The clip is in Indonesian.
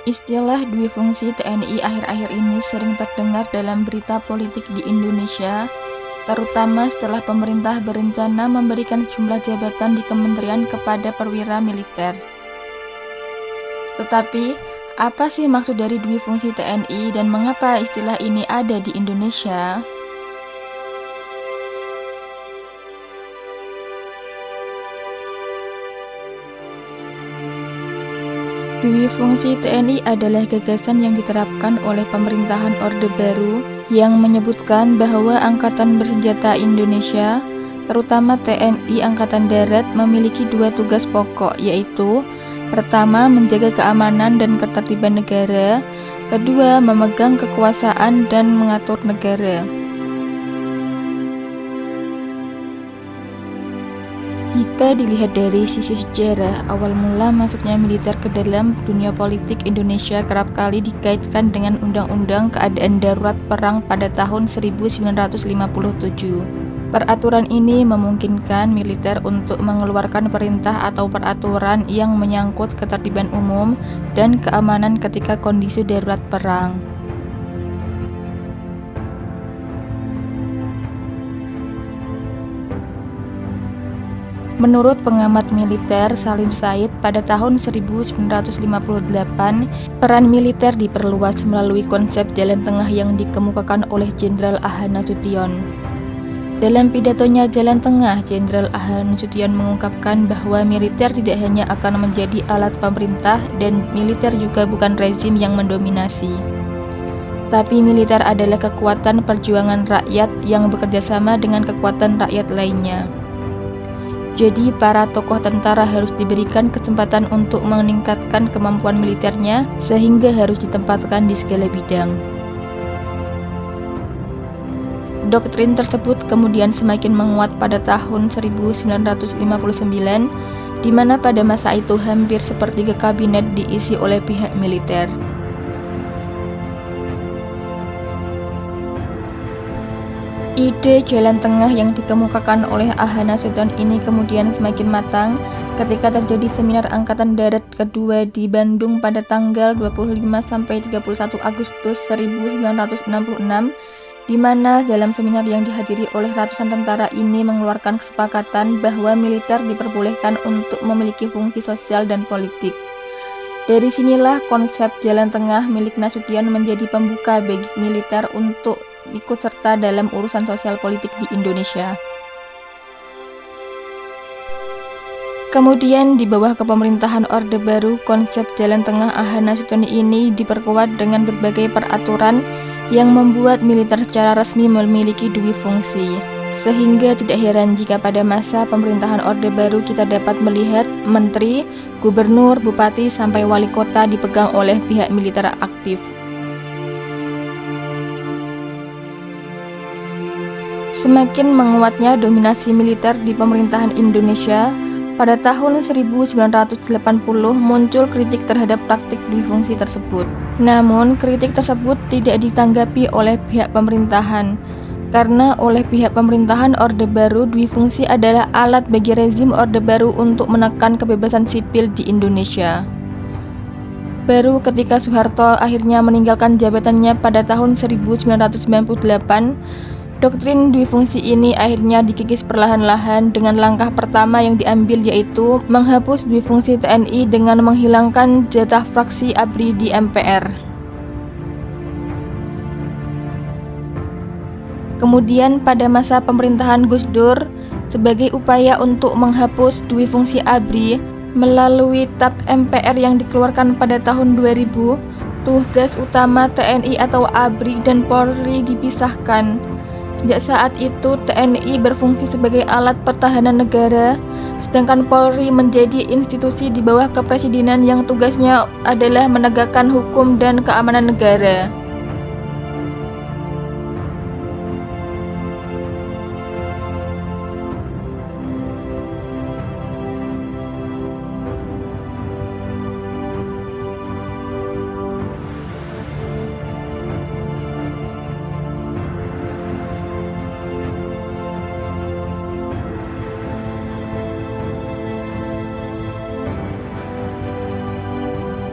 Istilah duifungsi TNI akhir-akhir ini sering terdengar dalam berita politik di Indonesia, terutama setelah pemerintah berencana memberikan sejumlah jabatan di kementerian kepada perwira militer. Tetapi, apa sih maksud dari duifungsi TNI dan mengapa istilah ini ada di Indonesia? Duifungsi TNI adalah gagasan yang diterapkan oleh pemerintahan Orde Baru yang menyebutkan bahwa Angkatan Bersenjata Indonesia, terutama TNI Angkatan Darat, memiliki dua tugas pokok, yaitu pertama, menjaga keamanan dan ketertiban negara, kedua, memegang kekuasaan dan mengatur negara. Jika dilihat dari sisi sejarah, awal mula masuknya militer ke dalam dunia politik Indonesia kerap kali dikaitkan dengan Undang-Undang Keadaan Darurat Perang pada tahun 1957. Peraturan ini memungkinkan militer untuk mengeluarkan perintah atau peraturan yang menyangkut ketertiban umum dan keamanan ketika kondisi darurat perang. Menurut pengamat militer Salim Said, pada tahun 1958, peran militer diperluas melalui konsep jalan tengah yang dikemukakan oleh Jenderal A.H. Nasution. Dalam pidatonya Jalan Tengah, Jenderal A.H. Nasution mengungkapkan bahwa militer tidak hanya akan menjadi alat pemerintah dan militer juga bukan rezim yang mendominasi. Tapi militer adalah kekuatan perjuangan rakyat yang bekerjasama dengan kekuatan rakyat lainnya. Jadi para tokoh tentara harus diberikan kesempatan untuk meningkatkan kemampuan militernya sehingga harus ditempatkan di segala bidang. Doktrin tersebut kemudian semakin menguat pada tahun 1959, di mana pada masa itu hampir sepertiga kabinet diisi oleh pihak militer. Ide jalan tengah yang dikemukakan oleh A.H. Nasution ini kemudian semakin matang ketika terjadi seminar Angkatan Darat kedua di Bandung pada tanggal 25–31 Agustus 1966, di mana dalam seminar yang dihadiri oleh ratusan tentara ini mengeluarkan kesepakatan bahwa militer diperbolehkan untuk memiliki fungsi sosial dan politik. Dari sinilah konsep jalan tengah milik Nasution menjadi pembuka bagi militer untuk ikut serta dalam urusan sosial politik di Indonesia. Kemudian di bawah kepemerintahan Orde Baru, konsep jalan tengah A.H. Nasution ini diperkuat dengan berbagai peraturan yang membuat militer secara resmi memiliki dua fungsi. Sehingga tidak heran jika pada masa pemerintahan Orde Baru kita dapat melihat menteri, gubernur, bupati, sampai wali kota dipegang oleh pihak militer aktif. Semakin menguatnya dominasi militer di pemerintahan Indonesia, pada tahun 1980 muncul kritik terhadap praktik duifungsi tersebut. Namun, kritik tersebut tidak ditanggapi oleh pihak pemerintahan, karena oleh pihak pemerintahan Orde Baru, duifungsi adalah alat bagi rezim Orde Baru untuk menekan kebebasan sipil di Indonesia. Baru ketika Soeharto akhirnya meninggalkan jabatannya pada tahun 1998, doktrin duifungsi ini akhirnya dikikis perlahan-lahan dengan langkah pertama yang diambil, yaitu menghapus duifungsi TNI dengan menghilangkan jatah fraksi ABRI di MPR. Kemudian pada masa pemerintahan Gus Dur, sebagai upaya untuk menghapus duifungsi ABRI melalui TAP MPR yang dikeluarkan pada tahun 2000, tugas utama TNI atau ABRI dan Polri dipisahkan. Sejak saat itu, TNI berfungsi sebagai alat pertahanan negara, sedangkan Polri menjadi institusi di bawah kepresidenan yang tugasnya adalah menegakkan hukum dan keamanan negara.